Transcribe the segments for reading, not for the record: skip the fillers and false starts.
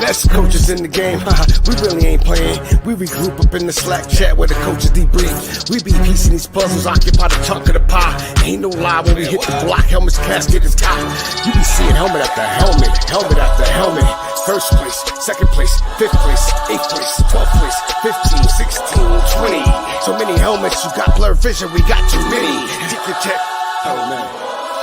Best coaches in the game, we really ain't playing. We regroup up in the Slack chat where the coaches debrief. We be piecing these puzzles, occupy the chunk of the pie. Ain't no lie when we hit the block, helmet's casket is cocked. You be seeing helmet after helmet, helmet after helmet. First place, second place, fifth place, eighth place, 12th place, 15, 16, 20. So many helmets, you got blurred vision, we got too many. Tick the check. Oh man,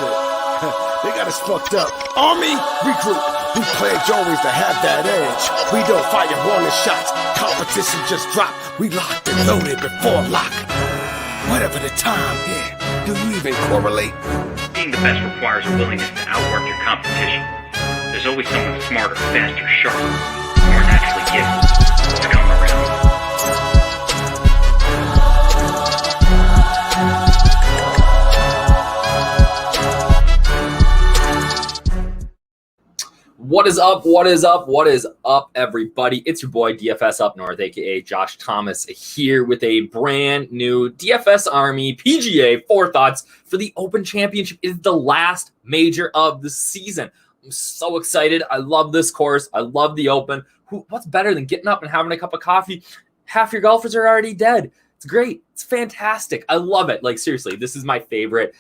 shit. They got us fucked up. Army, regroup. We pledge always to have that edge. We don't fire warning shots. Competition just dropped. We locked and loaded before lock. Whatever the time, yeah. Do you even correlate? Being the best requires a willingness to outwork your competition. There's always someone smarter, faster, sharper, more naturally gifted to come around. What is up? What is up? What is up, everybody? It's your boy DFS Up North, aka Josh Thomas, here with a brand new DFS Army PGA Fore Thoughts for the Open Championship. It is the last major of the season. I'm so excited. I love this course. I love the Open. What's better than getting up and having a cup of coffee? Half your golfers are already dead. It's great. It's fantastic. I love it. Like, seriously, this is my favorite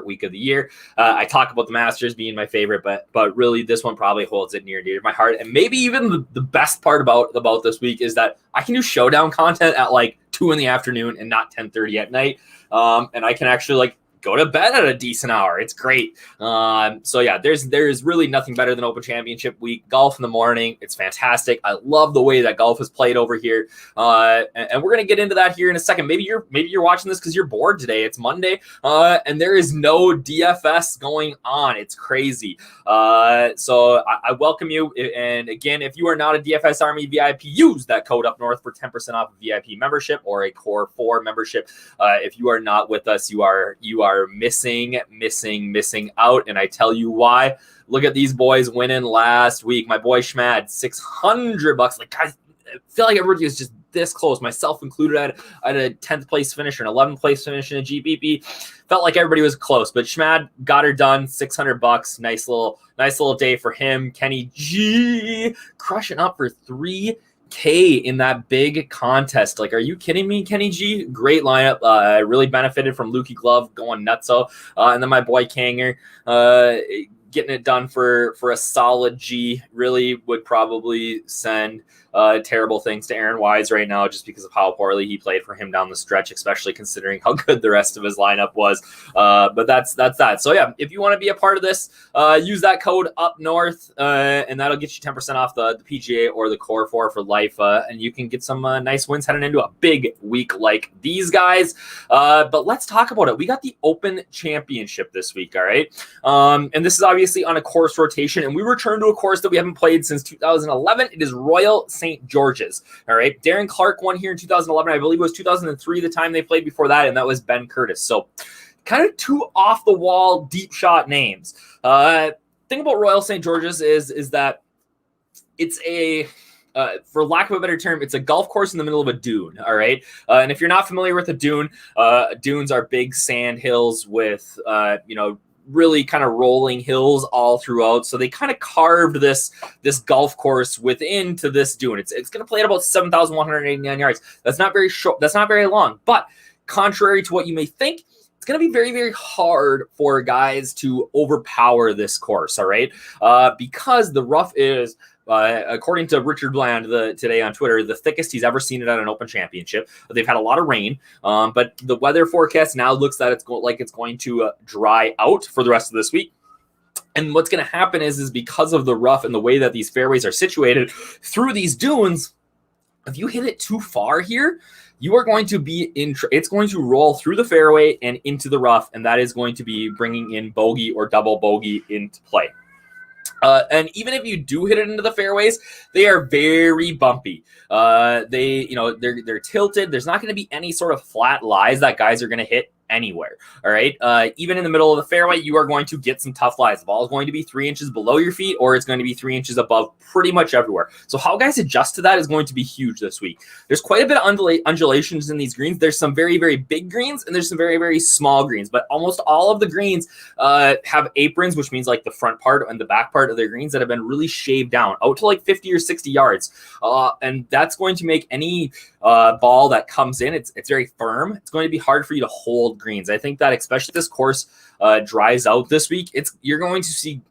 week of the year. I talk about the Masters being my favorite, but really this one probably holds it near and dear to my heart. And maybe even the best part about this week is that I can do showdown content at like 2 p.m. and not 10:30 at night. And I can actually like go to bed at a decent hour. It's great. So yeah, there's really nothing better than Open Championship week. Golf in the morning. It's fantastic. I love the way that golf is played over here. And we're gonna get into that here in a second. Maybe you're watching this because you're bored today. It's Monday, and there is no DFS going on. It's crazy. So I welcome you. And again, if you are not a DFS Army VIP, use that code Up North for 10% off a VIP membership or a Core 4 membership. If you are not with us, you are missing out, and I tell you why. Look at these boys winning last week. My boy Schmad, $600. Like, guys, I feel like everybody was just this close, myself included. I had a 10th place finish or an 11th place finish in a GPP. Felt like everybody was close, but Schmad got her done. $600. Nice little day for him. Kenny G crushing up for $3K in that big contest. Like, are you kidding me, Kenny G? Great lineup. Really benefited from Lukey Glove going nutso. And then my boy Kanger getting it done for a solid G. Really would probably send terrible things to Aaron Wise right now just because of how poorly he played for him down the stretch, especially considering how good the rest of his lineup was. But that's that. So yeah, if you want to be a part of this, use that code Up North, and that'll get you 10% off the PGA or the Core 4 for life, and you can get some nice wins heading into a big week like these guys. But let's talk about it. We got the Open Championship this week, all right? And this is obviously on a course rotation, and we return to a course that we haven't played since 2011. It is Royal St. George's. All right. Darren Clark won here in 2011. I believe it was 2003 the time they played before that, and that was Ben Curtis. So kind of two off the wall deep shot names. Thing about Royal St. George's is that it's a for lack of a better term, it's a golf course in the middle of a dune. All right. And if you're not familiar with a dune, dunes are big sand hills with really kind of rolling hills all throughout. So they kind of carved this golf course within to this dune. It's going to play at about 7,189 yards. That's not very short. That's not very long. But contrary to what you may think, it's going to be very, very hard for guys to overpower this course. All right. Because the rough is, according to Richard Bland today on Twitter, the thickest he's ever seen it at an Open Championship. They've had a lot of rain, but the weather forecast now looks that it's going to dry out for the rest of this week. And what's going to happen is because of the rough and the way that these fairways are situated through these dunes, if you hit it too far here, you are going to be it's going to roll through the fairway and into the rough, and that is going to be bringing in bogey or double bogey into play. And even if you do hit it into the fairways, they are very bumpy. They're tilted. There's not going to be any sort of flat lies that guys are going to hit anywhere. All right. Even in the middle of the fairway, you are going to get some tough lies. The ball is going to be 3 inches below your feet, or it's going to be 3 inches above pretty much everywhere. So how guys adjust to that is going to be huge this week. There's quite a bit of undulations in these greens. There's some very, very big greens, and there's some very, very small greens, but almost all of the greens have aprons, which means like the front part and the back part of their greens that have been really shaved down out to like 50 or 60 yards. And that's going to make any ball that comes in, it's very firm. It's going to be hard for you to hold greens. I think that especially this course dries out this week, you're going to see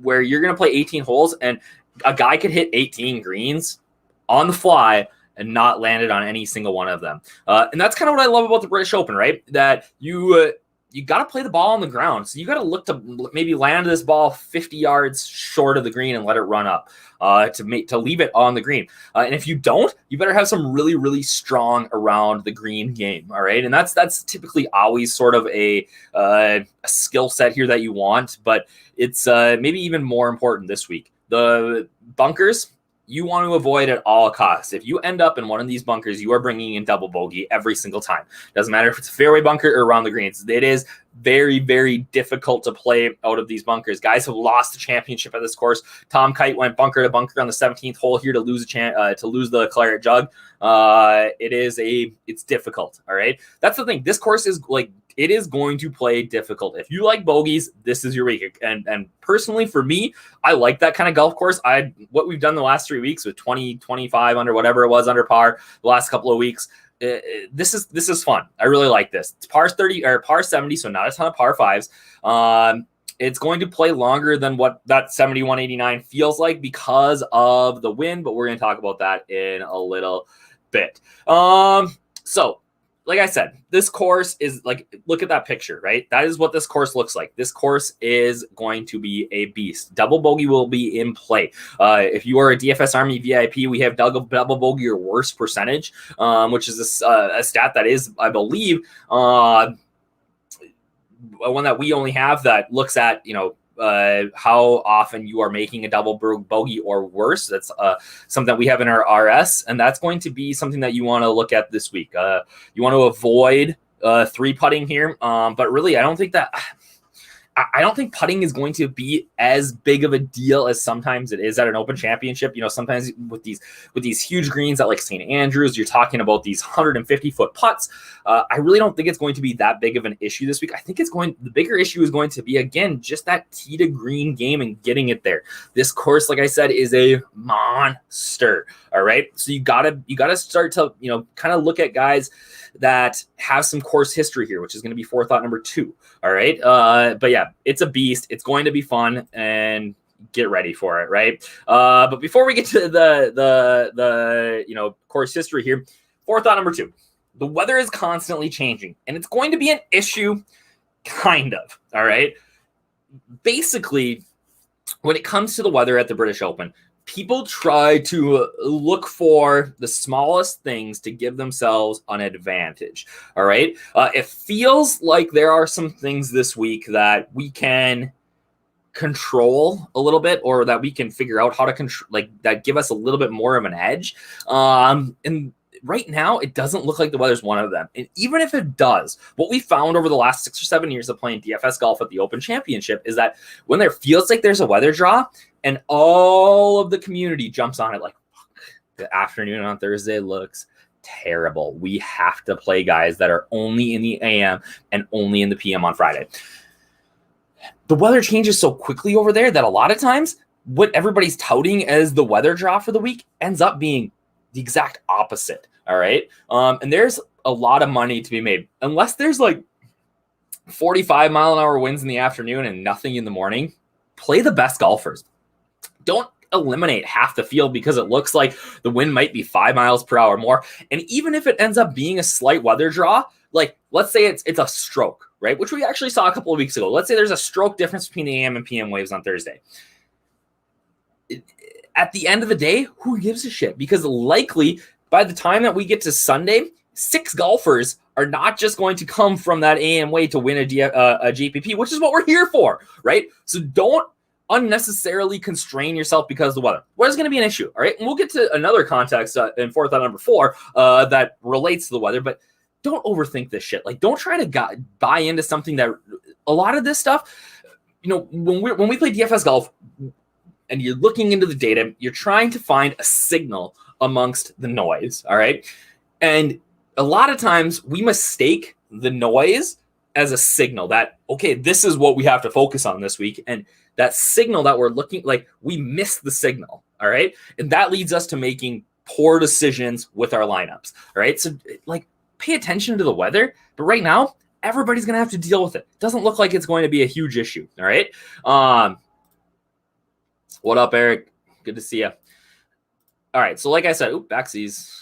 where you're going to play 18 holes and a guy could hit 18 greens on the fly and not landed on any single one of them. And that's kind of what I love about the British Open, right? That you got to play the ball on the ground. So you got to look to maybe land this ball 50 yards short of the green and let it run up to leave it on the green. And if you don't, you better have some really, really strong around the green game. All right. And that's typically always sort of a skill set here that you want, but it's maybe even more important this week. The bunkers, you want to avoid at all costs. If you end up in one of these bunkers, you are bringing in double bogey every single time. Doesn't matter if it's a fairway bunker or around the greens. It is very, very difficult to play out of these bunkers. Guys have lost the championship at this course. Tom Kite went bunker to bunker on the 17th hole here to lose the claret jug. It's difficult. All right. That's the thing. This course is like, it is going to play difficult. If you like bogeys, this is your week. And personally, for me, I like that kind of golf course. What we've done the last 3 weeks with 20, 25 under whatever it was under par the last couple of weeks. This is fun. I really like this. It's par 30 or par 70, so not a ton of par 5s. It's going to play longer than what that 71-89 feels like because of the wind, but we're going to talk about that in a little bit. So like I said, this course is like, look at that picture, right? That is what this course looks like. This course is going to be a beast. Double bogey will be in play. If you are a DFS Army VIP, we have double bogey or worse percentage, which is a stat that is, I believe, one that we only have that looks at, how often you are making a double bogey or worse. That's something that we have in our RS, and that's going to be something that you want to look at this week. You want to avoid 3-putting here, but really, I don't think putting is going to be as big of a deal as sometimes it is at an Open Championship. Sometimes with these huge greens at like St. Andrews, you're talking about these 150-foot putts. I really don't think it's going to be that big of an issue this week. I think the bigger issue is going to be, again, just that tee to green game and getting it there. This course, like I said, is a monster. All right. So you gotta start to, kind of look at guys that have some course history here, which is going to be forethought number 2. All right. But yeah, it's a beast. It's going to be fun, and get ready for it. Right. But before we get to the course history here, forethought number 2, the weather is constantly changing, and it's going to be an issue, kind of. All right. Basically, when it comes to the weather at the British Open, people try to look for the smallest things to give themselves an advantage. All right. It feels like there are some things this week that we can control a little bit, or that we can figure out how to control, like that give us a little bit more of an edge. And right now, it doesn't look like the weather's one of them. And even if it does, what we found over the last 6 or 7 years of playing DFS golf at the Open Championship is that when there feels like there's a weather draw, and all of the community jumps on it like, the afternoon on Thursday looks terrible. We have to play guys that are only in the AM and only in the PM on Friday. The weather changes so quickly over there that a lot of times what everybody's touting as the weather draw for the week ends up being the exact opposite. All right. And there's a lot of money to be made, unless there's like 45-mile-an-hour winds in the afternoon and nothing in the morning. Play the best golfers. Don't eliminate half the field because it looks like the wind might be 5 miles per hour more. And even if it ends up being a slight weather draw, like let's say it's a stroke, right? Which we actually saw a couple of weeks ago. Let's say there's a stroke difference between the AM and PM waves on Thursday. At the end of the day, who gives a shit? Because likely by the time that we get to Sunday, 6 golfers are not just going to come from that AM wave to win a GPP, which is what we're here for, right? So don't unnecessarily constrain yourself because of the weather. Weather's going to be an issue, all right? And we'll get to another context in forethought number 4 that relates to the weather, but don't overthink this shit. Like, don't try to buy into something that a lot of this stuff, when we play DFS golf and you're looking into the data, you're trying to find a signal amongst the noise. All right. And a lot of times we mistake the noise as a signal that, okay, this is what we have to focus on this week. And that signal that we're looking, like, we miss the signal. All right. And that leads us to making poor decisions with our lineups. All right. So, like, pay attention to the weather. But right now, everybody's going to have to deal with it. Doesn't look like it's going to be a huge issue. All right. What up, Eric? Good to see you. All right. So, like I said, backsies.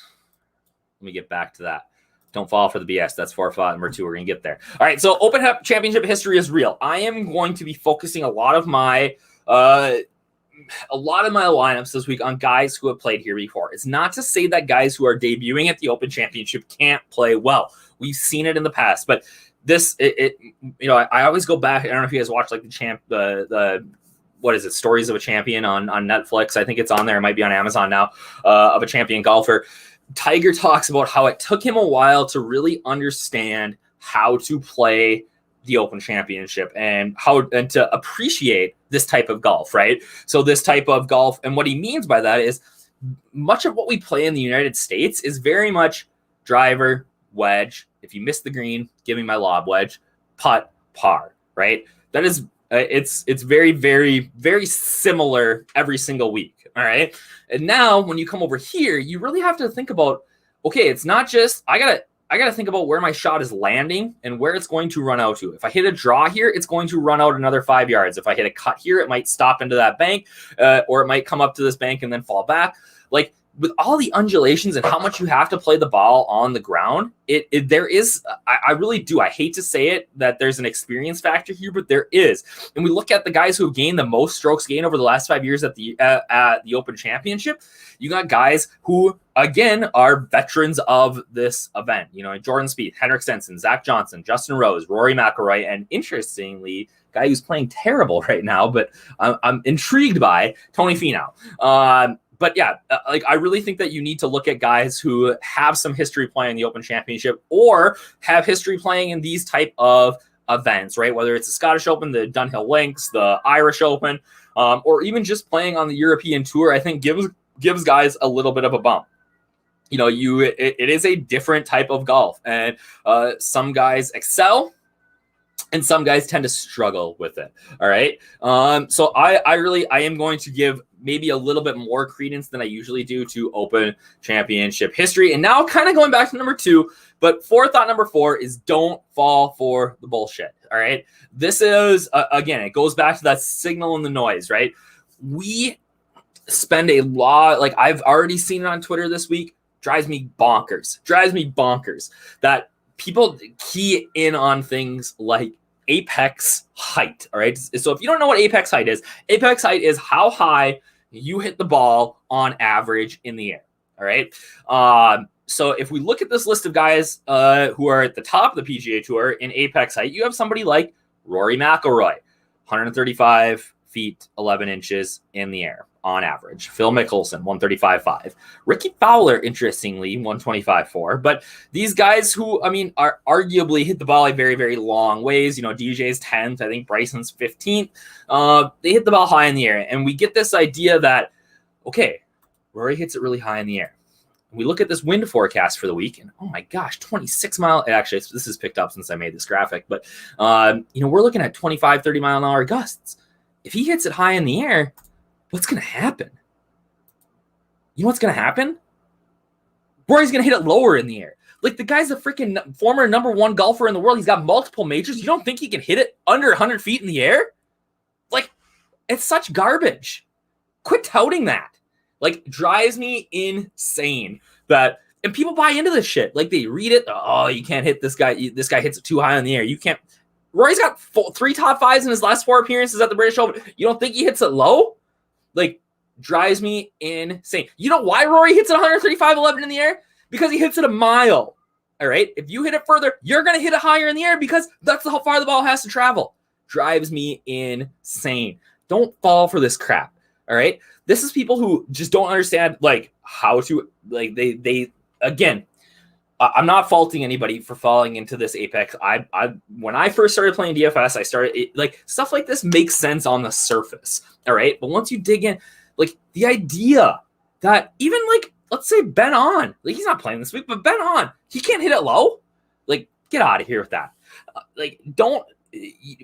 Let me get back to that. Don't fall for the BS. That's Fore Thought number 2. We're going to get there. All right. So, Open Championship history is real. I am going to be focusing a lot of my lineups this week on guys who have played here before. It's not to say that guys who are debuting at the Open Championship can't play well. We've seen it in the past, but this, I always go back. I don't know if you guys watch like the what is it? Stories of a Champion on Netflix. I think it's on there. It might be on Amazon now, of a champion golfer. Tiger talks about how it took him a while to really understand how to play the Open Championship and to appreciate this type of golf, right? So this type of golf, and what he means by that is much of what we play in the United States is very much driver, wedge. If you miss the green, give me my lob wedge, putt, par, right? That is, it's very, very, very similar every single week. All right. And now when you come over here, you really have to think about, okay, it's not just, I gotta think about where my shot is landing and where it's going to run out to. If I hit a draw here, it's going to run out another 5 yards. If I hit a cut here, it might stop into that bank, or it might come up to this bank and then fall back. Like, with all the undulations and how much you have to play the ball on the ground, there is, I really do. I hate to say it that there's an experience factor here, but there is. And we look at the guys who have gained the most strokes gained over the last 5 years at the Open Championship. You got guys who, again, are veterans of this event. Jordan Spieth, Henrik Stenson, Zach Johnson, Justin Rose, Rory McIlroy, and interestingly, guy who's playing terrible right now, but I'm intrigued by Tony Finau. But yeah, I really think that you need to look at guys who have some history playing the Open Championship or have history playing in these type of events, right? Whether it's the Scottish Open, the Dunhill Links, the Irish Open, or even just playing on the European Tour, I think gives guys a little bit of a bump. It is a different type of golf, and some guys excel and some guys tend to struggle with it. All right. So I am going to give maybe a little bit more credence than I usually do to Open Championship history. And now kind of going back to number 2, but Fore Thought number 4 is don't fall for the bullshit. All right. This is, again, it goes back to that signal and the noise, right? We spend a lot, like I've already seen it on Twitter this week, drives me bonkers that people key in on things like apex height. All right. So if you don't know what apex height is how high you hit the ball on average in the air. All right. So if we look at this list of guys who are at the top of the PGA Tour in apex height, you have somebody like Rory McIlroy, 135 feet, 11 inches in the air on average. Phil Mickelson, 135.5. Ricky Fowler, interestingly, 125.4. But these guys who, are arguably hit the ball a very, very long ways. DJ's 10th. I think Bryson's 15th. They hit the ball high in the air. And we get this idea that, okay, Rory hits it really high in the air. We look at this wind forecast for the week, and oh my gosh, 26 mile. Actually, this is picked up since I made this graphic. But, we're looking at 25, 30 mile an hour gusts. If he hits it high in the air, what's going to happen? You know what's going to happen? Rory's going to hit it lower in the air. Like, the guy's a freaking former number 1 golfer in the world. He's got multiple majors. You don't think he can hit it under 100 feet in the air? Like, it's such garbage. Quit touting that. Like, drives me insane that, and people buy into this shit. Like, they read it. Oh, you can't hit this guy. This guy hits it too high in the air. You can't. Rory's got 3 top 5s in his last 4 appearances at the British Open. You don't think he hits it low? Like, drives me insane. You know why Rory hits it 135.11 in the air? Because he hits it a mile. All right. If you hit it further, you're going to hit it higher in the air because that's how far the ball has to travel. Drives me insane. Don't fall for this crap. All right. This is people who just don't understand, like, how to, like, they again, I'm not faulting anybody for falling into this apex. When I first started playing DFS, I started like stuff like this makes sense on the surface. All right. But once you dig in, like the idea that even like, let's say Ben On, like he's not playing this week, but Ben On, he can't hit it low. Like, get out of here with that.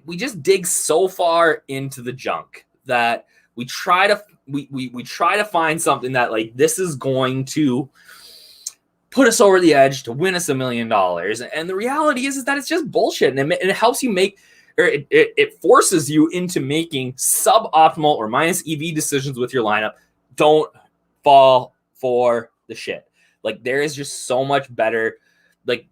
We just dig so far into the junk that we try to find something that like this is going to put us over the edge to win us $1 million. And the reality is that it's just bullshit. And it helps you make, or it forces you into making suboptimal or minus EV decisions with your lineup. Don't fall for the shit. Like there is just so much better. Like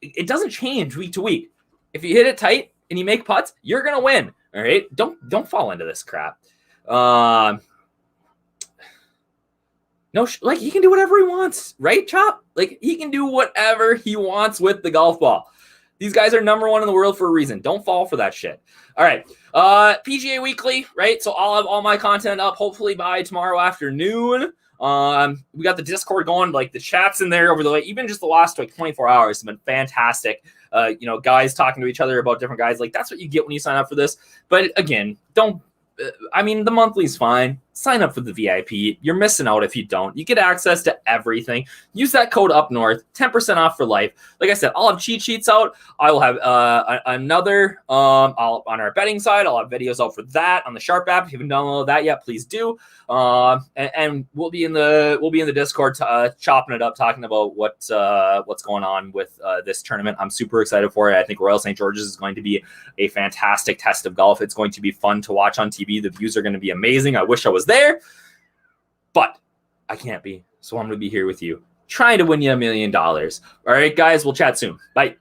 it doesn't change week to week. If you hit it tight and you make putts, you're going to win. All right. Don't fall into this crap. No, like he can do whatever he wants, right, Chop? Like he can do whatever he wants with the golf ball. These guys are number one in the world for a reason. Don't fall for that shit. All right. PGA Weekly, right? So I'll have all my content up hopefully by tomorrow afternoon. We got the Discord going, like the chats in there over the even just the last like 24 hours have been fantastic. Guys talking to each other about different guys. Like that's what you get when you sign up for this. But again, the monthly's fine. Sign up for the VIP. You're missing out if you don't. You get access to everything. Use that code up north, 10% off for life. Like I said, I'll have cheat sheets out. I will have another on our betting side. I'll have videos out for that on the Sharp app. If you haven't downloaded that yet, please do. And we'll be in the Discord chopping it up, talking about what's going on with this tournament. I'm super excited for it. I think Royal St. George's is going to be a fantastic test of golf. It's going to be fun to watch on TV. The views are going to be amazing. I wish I was there, but I can't be. So I'm going to be here with you trying to win you $1 million. All right, guys, we'll chat soon. Bye.